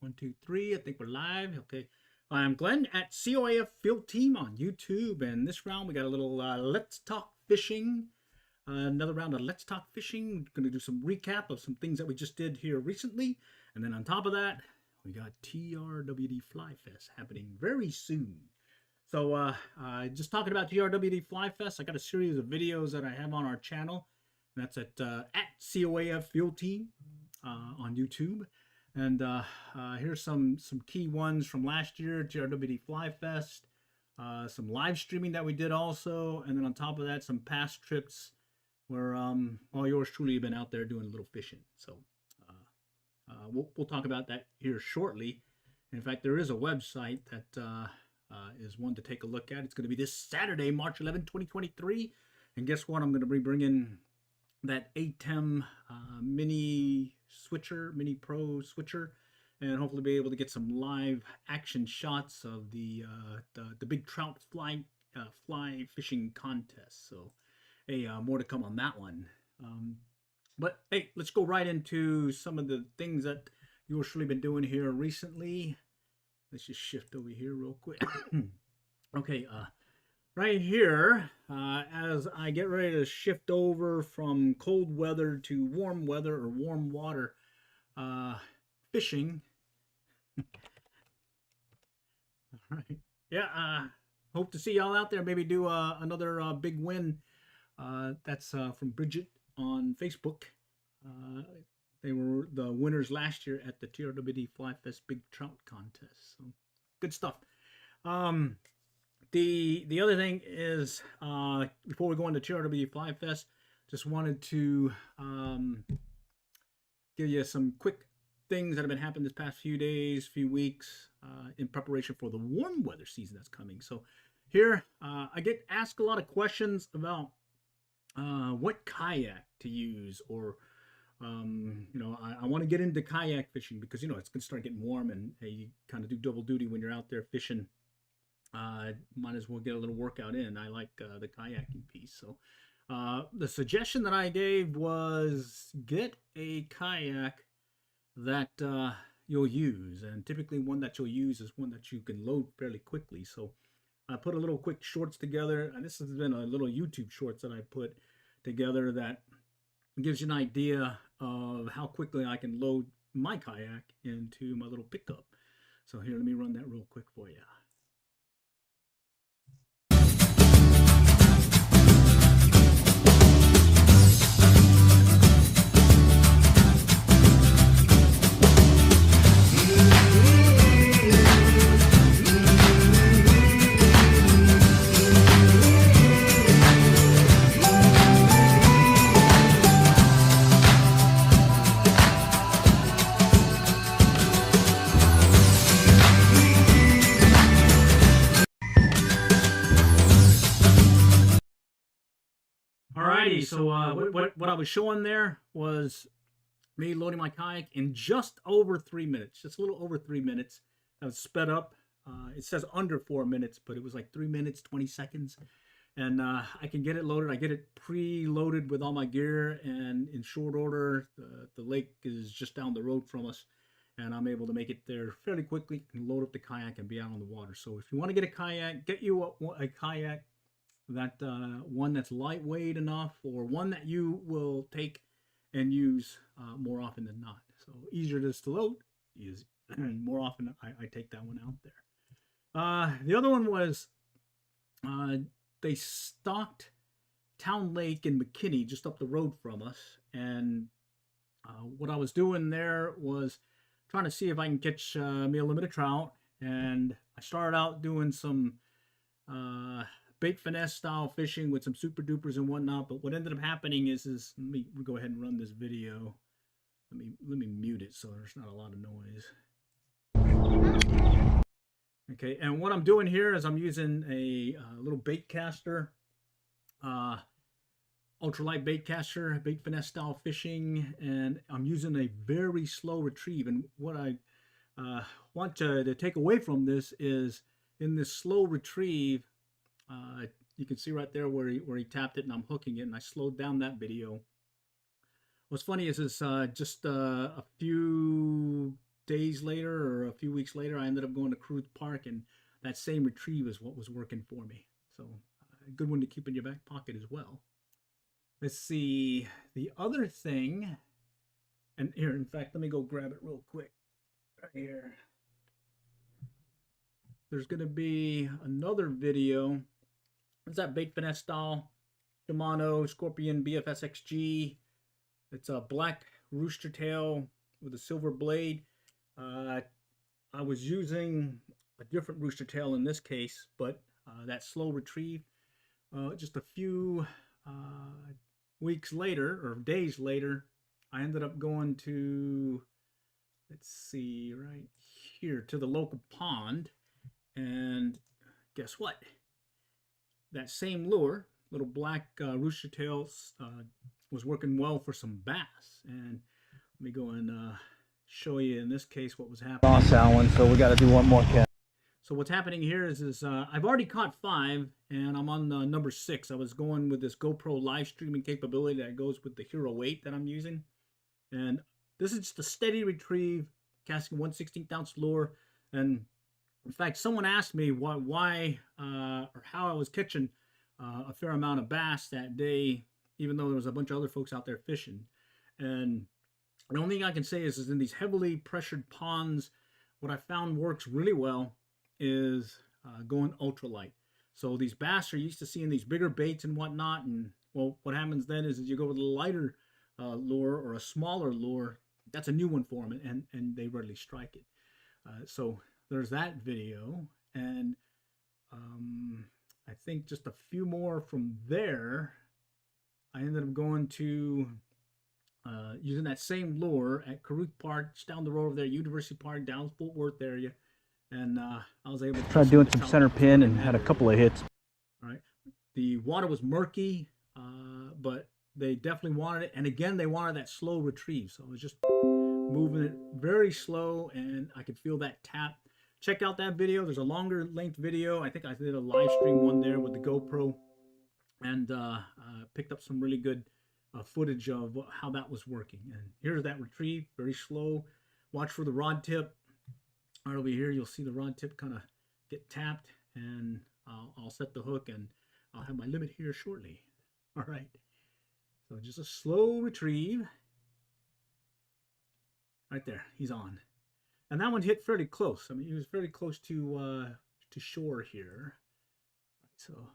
1, 2, 3. I think we're live. Okay. I'm Glenn at COAF Field Team on YouTube. And this round we got a little Let's Talk Fishing. Another round of Let's Talk Fishing. We're going to do some recap of some things that we just did here recently. And then on top of that, we got TRWD Fly Fest happening very soon. So just talking about TRWD Fly Fest, I got a series of videos that I have on our channel. And that's at COAF Field Team on YouTube. And here's some key ones from last year, TRWD Fly Fest, some live streaming that we did also, and then on top of that, some past trips where all yours truly have been out there doing a little fishing. So we'll talk about that here shortly. In fact, there is a website that is one to take a look at. It's going to be this Saturday, March 11, 2023. And guess what? I'm going to be bringing that ATEM mini pro switcher, and hopefully be able to get some live action shots of the big trout fly fishing contest. So hey, more to come on that one. But hey, let's go right into some of the things that you've surely been doing here recently. Let's just shift over here real quick. Okay, right here, as I get ready to shift over from cold weather to warm weather or warm water fishing. All right. Yeah, hope to see y'all out there. Maybe do another big win. That's from Bridget on Facebook. They were the winners last year at the TRWD Fly Fest Big Trout Contest. So good stuff. The other thing is, before we go into TRWD Fly Fest, just wanted to give you some quick things that have been happening this past few days, few weeks, in preparation for the warm weather season that's coming. So here, I get asked a lot of questions about what kayak to use, or I want to get into kayak fishing because it's going to start getting warm, and hey, you kind of do double duty when you're out there fishing. Might as well get a little workout in. I like the kayaking piece. So the suggestion that I gave was get a kayak that you'll use, and typically one that you'll use is one that you can load fairly quickly. So I put a little quick shorts together, and this has been a little YouTube shorts that I put together that gives you an idea of how quickly I can load my kayak into my little pickup. So here, let me run that real quick for you. Alrighty, so what I was showing there was me loading my kayak in just over 3 minutes, just a little over 3 minutes. I was sped up. It says under 4 minutes, but it was like 3 minutes, 20 seconds. And I can get it loaded. I get it pre-loaded with all my gear, and in short order, the lake is just down the road from us, and I'm able to make it there fairly quickly and load up the kayak and be out on the water. So if you want to get a kayak, get you a kayak that one that's lightweight enough, or one that you will take and use more often than not. So easier to load is more often I take that one out there. The other one was they stocked Town Lake in McKinney, just up the road from us, and what I was doing there was trying to see if I can catch me a limited trout. And I started out doing some bait finesse style fishing with some super dupers and whatnot, but what ended up happening is let me go ahead and run this video. Let me mute it so there's not a lot of noise. Okay, and what I'm doing here is I'm using a little bait caster, ultralight bait caster, bait finesse style fishing, and I'm using a very slow retrieve. And what I want to take away from this is, in this slow retrieve, you can see right there where he tapped it and I'm hooking it, and I slowed down that video. What's funny is just a few days later or a few weeks later, I ended up going to Cruise Park, and that same retrieve is what was working for me. So a good one to keep in your back pocket as well. Let's see the other thing, and here, in fact, let me go grab it real quick. Right here. There's going to be another video. It's that bait finesse style Shimano Scorpion BFSXG. It's a black rooster tail with a silver blade. I was using a different rooster tail in this case, but that slow retrieve. Just a few weeks later, or days later, I ended up going to, let's see, right here, to the local pond. And guess what? That same lure, little black rooster tails, was working well for some bass. And let me go and show you in this case what was happening. Lost that one, so we got to do one more cast. So what's happening here is I've already caught 5, and I'm on number 6. I was going with this GoPro live streaming capability that goes with the Hero 8 that I'm using. And this is just a steady retrieve, casting 1/16 ounce lure. And in fact, someone asked me why or how I was catching a fair amount of bass that day, even though there was a bunch of other folks out there fishing. And the only thing I can say is in these heavily pressured ponds, what I found works really well is going ultralight. So these bass are used to seeing these bigger baits and whatnot, and well, what happens then is you go with a lighter lure or a smaller lure. That's a new one for them, and they rarely strike it. So there's that video, and I think just a few more from there, I ended up going to using that same lure at Caruth Park, just down the road over there, University Park, down Fort Worth area. And I was able to try doing some center pin and had a couple of hits. All right. The water was murky, but they definitely wanted it. And again, they wanted that slow retrieve. So I was just moving it very slow, and I could feel that tap. Check out that video. There's a longer length video. I think I did a live stream one there with the GoPro, and picked up some really good footage of how that was working. And here's that retrieve, very slow. Watch for the rod tip. Right over here, you'll see the rod tip kind of get tapped, and I'll set the hook, and I'll have my limit here shortly. All right. So just a slow retrieve. Right there, he's on. And that one hit fairly close. I mean, he was fairly close to shore here. So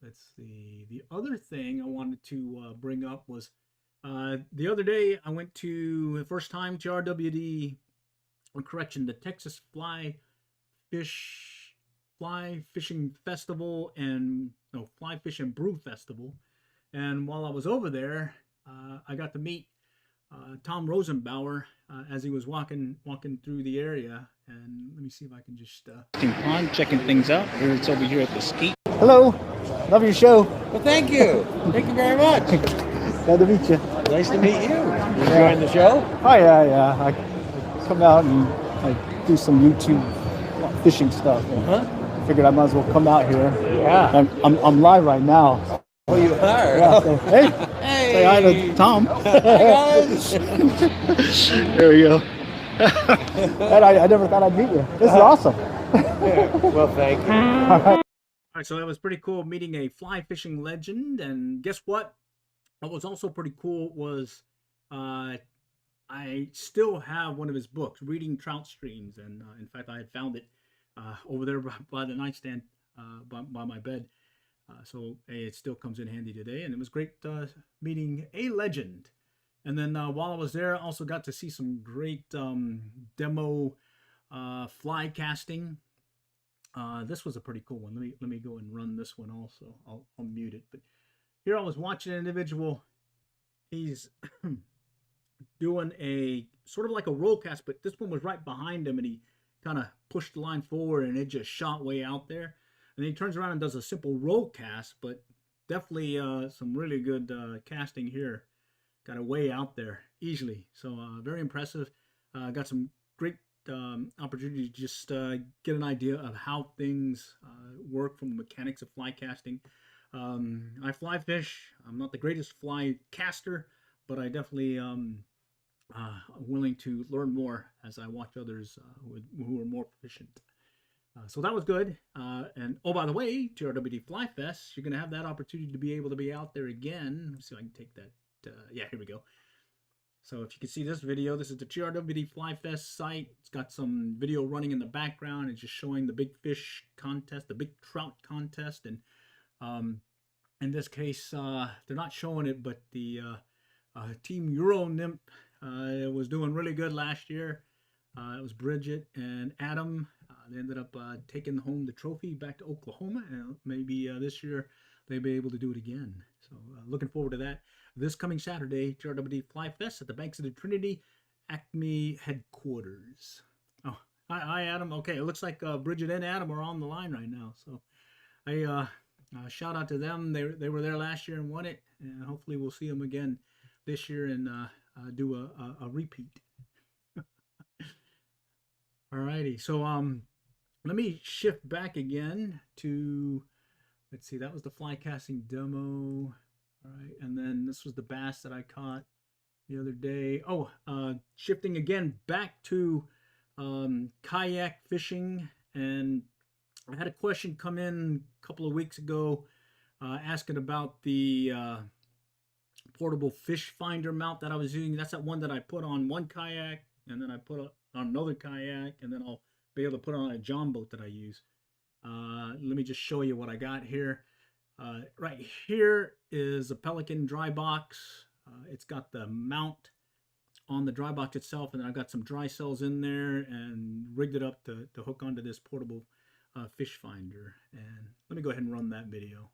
let's see. The other thing I wanted to bring up was the other day I went to, the first time, to RWD, or correction, the Texas Fly Fishing Festival, and no, Fly Fish and Brew Festival. And while I was over there, I got to meet Tom Rosenbauer as he was walking through the area. And let me see if I can just pond, checking things out. Here, it's over here at the Skeet. Hello, love your show. Well, thank you. Thank you very much. Glad to meet you. Nice to meet you. You enjoying the show? Oh yeah. I come out and I do some YouTube fishing stuff. And I figured I might as well come out here. Yeah. I'm live right now. Oh, you are? Yeah, so, hey, say hi to Tom. Hi, guys. There we go. And I never thought I'd meet you. This is awesome. Well, thank you. All right, so that was pretty cool meeting a fly fishing legend. And guess what? What was also pretty cool was I still have one of his books, Reading Trout Streams. And in fact, I had found it over there by the nightstand by my bed. So it still comes in handy today. And it was great meeting a legend. And then while I was there, I also got to see some great demo fly casting. This was a pretty cool one. Let me go and run this one also. I'll mute it. But here I was watching an individual. He's doing a sort of like a roll cast, but this one was right behind him, and he kind of pushed the line forward, and it just shot way out there. And then he turns around and does a simple roll cast, but definitely some really good casting here. Got it way out there easily. So very impressive. Got some great opportunity to just get an idea of how things work from the mechanics of fly casting. I fly fish. I'm not the greatest fly caster, but I definitely willing to learn more as I watch others who are more proficient. So that was good. And oh, by the way, TRWD Fly Fest, you're going to have that opportunity to be able to be out there again. Let's see if I can take that. Yeah, here we go. So if you can see this video, this is the TRWD Fly Fest site. It's got some video running in the background. It's just showing the big fish contest, the big trout contest. And in this case, they're not showing it, but the Team Euro Nymph was doing really good last year. It was Bridget and Adam. They ended up taking home the trophy back to Oklahoma, and maybe this year they'll be able to do it again. So looking forward to that. This coming Saturday, TRWD Fly Fest at the Banks of the Trinity Acme headquarters. Oh, hi Adam. Okay, it looks like Bridget and Adam are on the line right now. So I shout out to them. They were there last year and won it, and hopefully we'll see them again this year and do a repeat. Alrighty, so let me shift back again to, let's see, that was the fly casting demo. All right, and then this was the bass that I caught the other day. Oh, shifting again back to kayak fishing, and I had a question come in a couple of weeks ago asking about the portable fish finder mount that I was using. That's that one that I put on one kayak, and then I put on another kayak, and then I'll be able to put on a John boat that I use. Let me just show you what I got here. Right here is a Pelican dry box. It's got the mount on the dry box itself, and then I've got some dry cells in there and rigged it up to hook onto this portable fish finder. And let me go ahead and run that video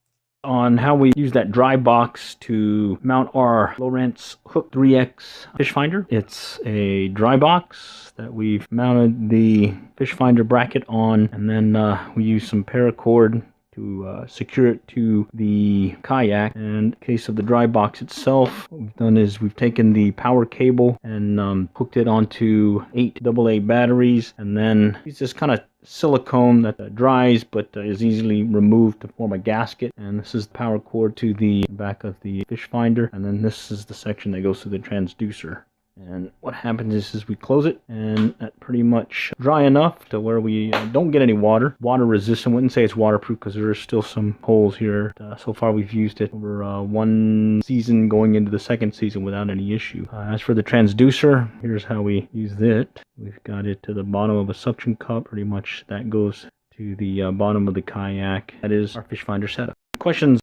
on how we use that dry box to mount our Lowrance Hook 3X fish finder. It's a dry box that we've mounted the fish finder bracket on, and then we use some paracord to secure it to the kayak. And in case of the dry box itself, what we've done is we've taken the power cable and hooked it onto 8 AA batteries, and then use this kind of silicone that dries but is easily removed to form a gasket. And this is the power cord to the back of the fish finder, and then this is the section that goes to the transducer. And what happens is we close it, and that pretty much dry enough to where we don't get any water. Water resistant. Wouldn't say it's waterproof because there are still some holes here. So far we've used it over one season going into the second season without any issue. As for the transducer, here's how we use it. We've got it to the bottom of a suction cup. Pretty much that goes to the bottom of the kayak. That is our fish finder setup. Questions?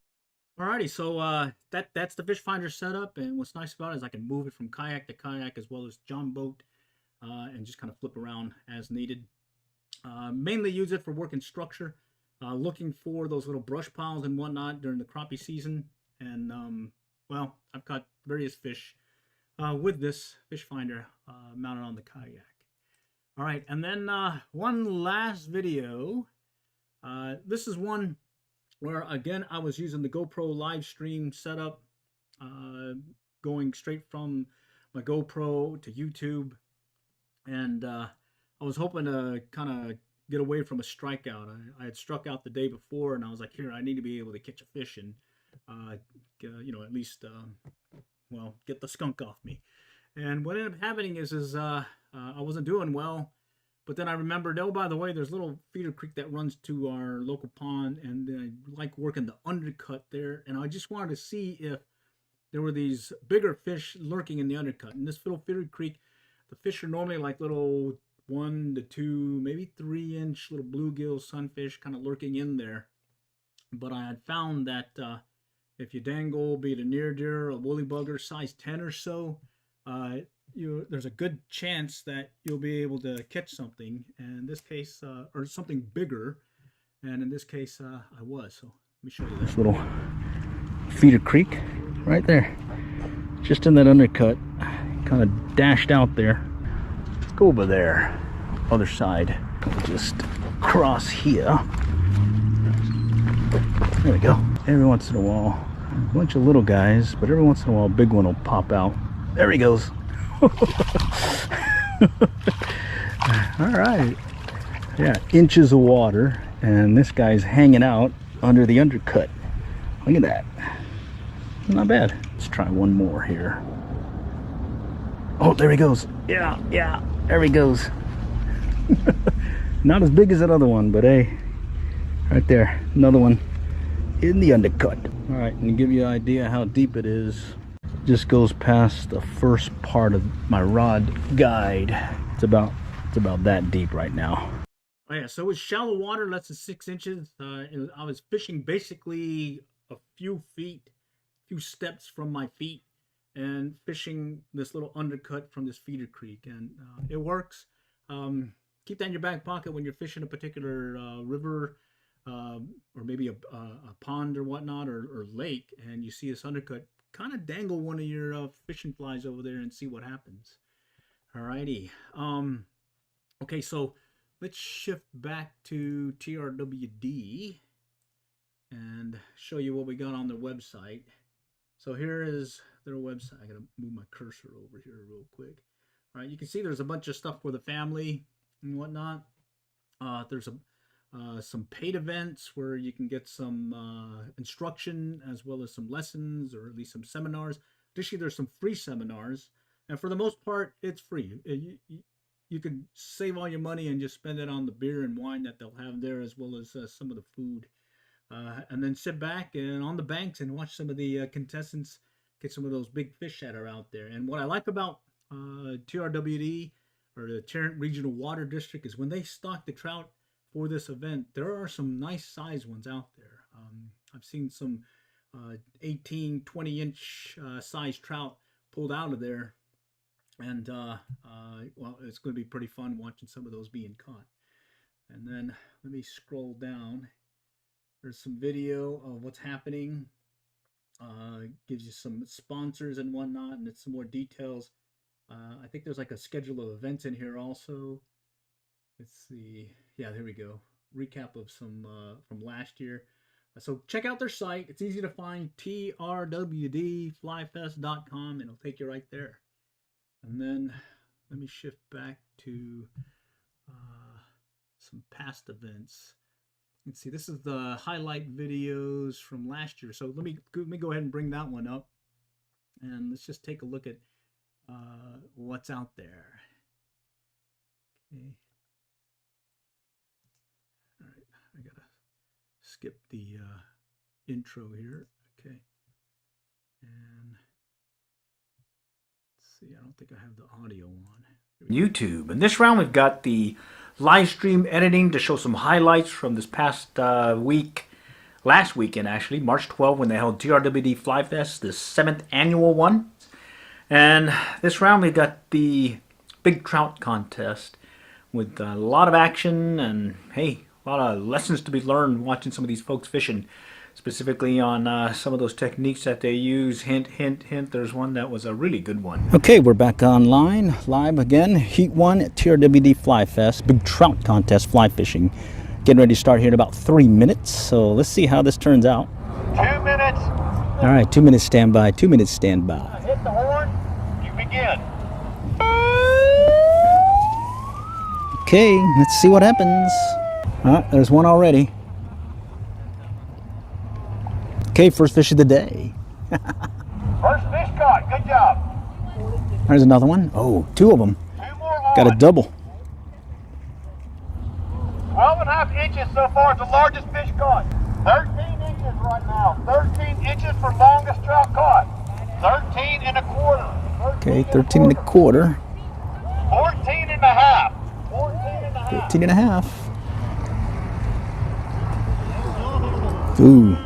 Alrighty, so that's the fish finder setup, and what's nice about it is I can move it from kayak to kayak as well as John boat, and just kind of flip around as needed. Mainly use it for working structure, looking for those little brush piles and whatnot during the crappie season. And well, I've caught various fish with this fish finder mounted on the kayak. All right, and then one last video. This is one where, again, I was using the GoPro live stream setup, going straight from my GoPro to YouTube. And I was hoping to kind of get away from a strikeout. I had struck out the day before, and I was like, here, I need to be able to catch a fish and, you know, at least, well, get the skunk off me. And what ended up happening is I wasn't doing well. But then I remembered, oh, by the way, there's a little feeder creek that runs to our local pond, and I like working the undercut there. And I just wanted to see if there were these bigger fish lurking in the undercut. In this little feeder creek, the fish are normally like little 1 to 2, maybe 3-inch little bluegill sunfish kind of lurking in there. But I had found that if you dangle, be it a near deer or a woolly bugger, size 10 or so, there's a good chance that you'll be able to catch something. And in this case, or something bigger. And in this case, I was. So let me show you this little feeder creek right there, just in that undercut, kind of dashed out there. Let's go over there, other side. We'll just cross here. There we go. Every once in a while, a bunch of little guys, but every once in a while, a big one will pop out. There he goes. All right, yeah, inches of water, and this guy's hanging out under the undercut. Look at that. Not bad. Let's try one more here. Oh, there he goes. Yeah, yeah, there he goes. Not as big as that other one, but hey, right there, another one in the undercut. All right, and to give you an idea how deep it is, just goes past the first part of my rod guide. It's about that deep right now. Oh yeah, so it's shallow water, less than 6 inches. I was fishing basically a few steps from my feet, and fishing this little undercut from this feeder creek, and it works. Keep that in your back pocket when you're fishing a particular river, or maybe a pond or whatnot, or lake, and you see this undercut. Kind of dangle one of your fishing flies over there and see what happens. Alrighty. Okay, so let's shift back to TRWD and show you what we got on their website. So here is their website. I gotta move my cursor over here real quick. All right, you can see there's a bunch of stuff for the family and whatnot. There's some paid events where you can get some instruction as well as some lessons, or at least some seminars. Additionally, there's some free seminars, and for the most part, it's free. You can save all your money and just spend it on the beer and wine that they'll have there, as well as some of the food. And then sit back and on the banks and watch some of the contestants get some of those big fish that are out there. And what I like about TRWD, or the Tarrant Regional Water District, is when they stock the trout for this event, there are some nice size ones out there. I've seen some 18, 20-inch size trout pulled out of there. And, well, it's going to be pretty fun watching some of those being caught. And then let me scroll down. There's some video of what's happening. Gives you some sponsors and whatnot, and it's some more details. I think there's like a schedule of events in here also. Let's see. Yeah, there we go. Recap of some from last year. So check out their site. It's easy to find, trwdflyfest.com, and it'll take you right there. And then let me shift back to some past events. Let's see, this is the highlight videos from last year. So let me go ahead and bring that one up, and let's just take a look at what's out there. Okay. All right, I gotta skip the intro here. Okay, and let's see. I don't think I have the audio on YouTube. And this round we've got the live stream editing to show some highlights from this past week, last weekend actually, March 12, when they held TRWD Fly Fest, the 7th annual one. And this round we've got the big trout contest with a lot of action, and hey, a lot of lessons to be learned watching some of these folks fishing, specifically on some of those techniques that they use. Hint, hint, hint. There's one that was a really good one. Okay, we're back online, live again. Heat 1 at TRWD Fly Fest, big trout contest, fly fishing. Getting ready to start here in about 3 minutes, so let's see how this turns out. 2 minutes. All right, 2 minutes standby, 2 minutes standby. Hit the horn. You begin. Okay, let's see what happens. There's one already. Okay, first fish of the day. First fish caught. Good job. There's another one. Oh, 2 of them. 2 more on. Got a double. 12.5 inches so far. It's the largest fish caught. 13 inches right now. 13 inches for longest trout caught. 13 and a quarter. Okay, 13 and a quarter. 14 and a half. 14 and a half. 13 and a half. Ooh.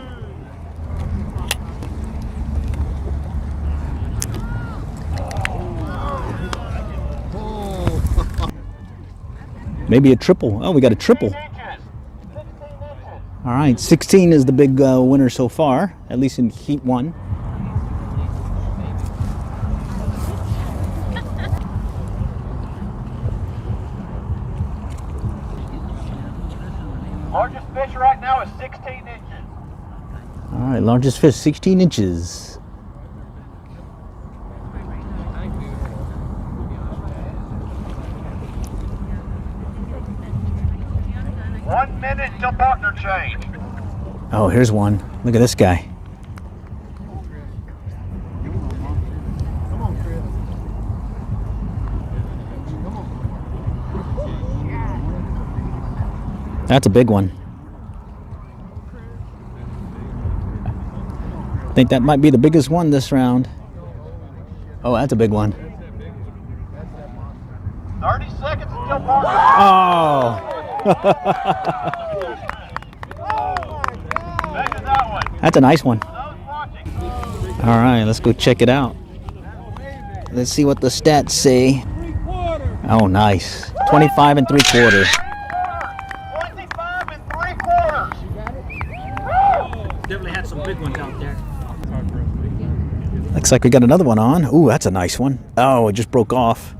Maybe a triple. Oh, we got a triple. 16 inches. 16 inches. All right, 16 is the big winner so far, at least in Heat 1. Largest fish right now is 16 inches. All right, largest fish, 16 inches. One minute till partner change. Oh, here's one. Look at this guy. That's a big one. I think that might be the biggest one this round. Oh, that's a big one. 30 seconds until park. Oh! Measure that one. That's a nice one. Those watching. All right, let's go check it out. Let's see what the stats say. Oh, nice. 25 and 3/4. 25 and 3/4. Definitely had some big ones out there. Looks like we got another one on. Ooh, that's a nice one. Oh, it just broke off.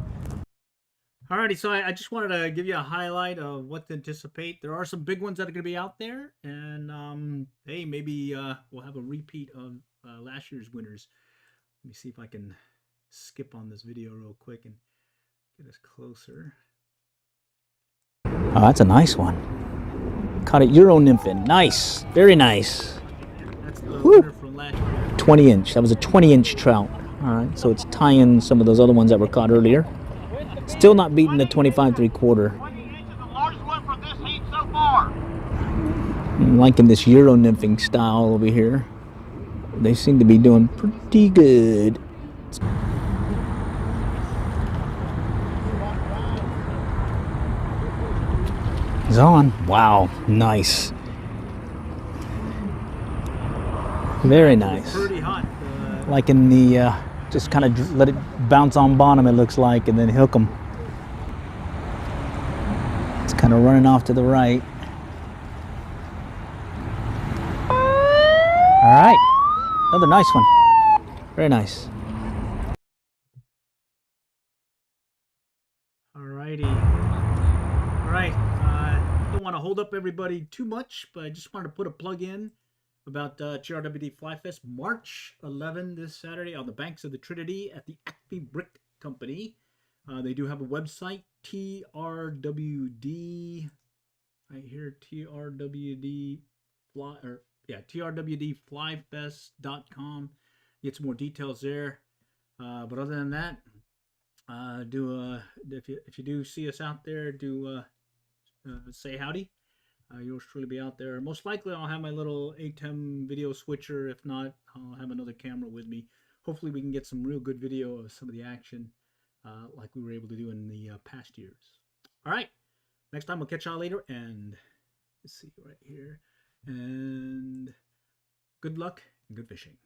Alrighty, so I just wanted to give you a highlight of what to anticipate. There are some big ones that are going to be out there, and hey, maybe we'll have a repeat of last year's winners. Let me see if I can skip on this video real quick and get us closer. Oh, that's a nice one. Caught it Euro nymphing. Nice. Very nice. That's the Woo. winner from last year. 20 inch. That was a 20-inch trout. All right, so it's tying some of those other ones that were caught earlier. Still not beating the 25 3/4. 20 inches, the largest one for this heat so far. I'm liking this Euro nymphing style over here. They seem to be doing pretty good. He's on. Wow, nice. Very nice. Pretty hot. Like in the, just kind of let it bounce on bottom, it looks like, and then hook them. It's kind of running off to the right. All right, another nice one. Very nice. Alrighty. Alright. Don't want to hold up everybody too much, but I just wanted to put a plug in about TRWD Fly Fest March 11 this Saturday on the banks of the Trinity at the Acme Brick Company. They do have a website, TRWD, right here, TRWDflyfest.com. Get some more details there. But other than that, if you do see us out there, do say howdy. You'll surely be out there. Most likely I'll have my little ATEM video switcher. If not, I'll have another camera with me. Hopefully we can get some real good video of some of the action like we were able to do in the past years. All right. Next time we'll catch y'all later. And let's see right here. And good luck and good fishing.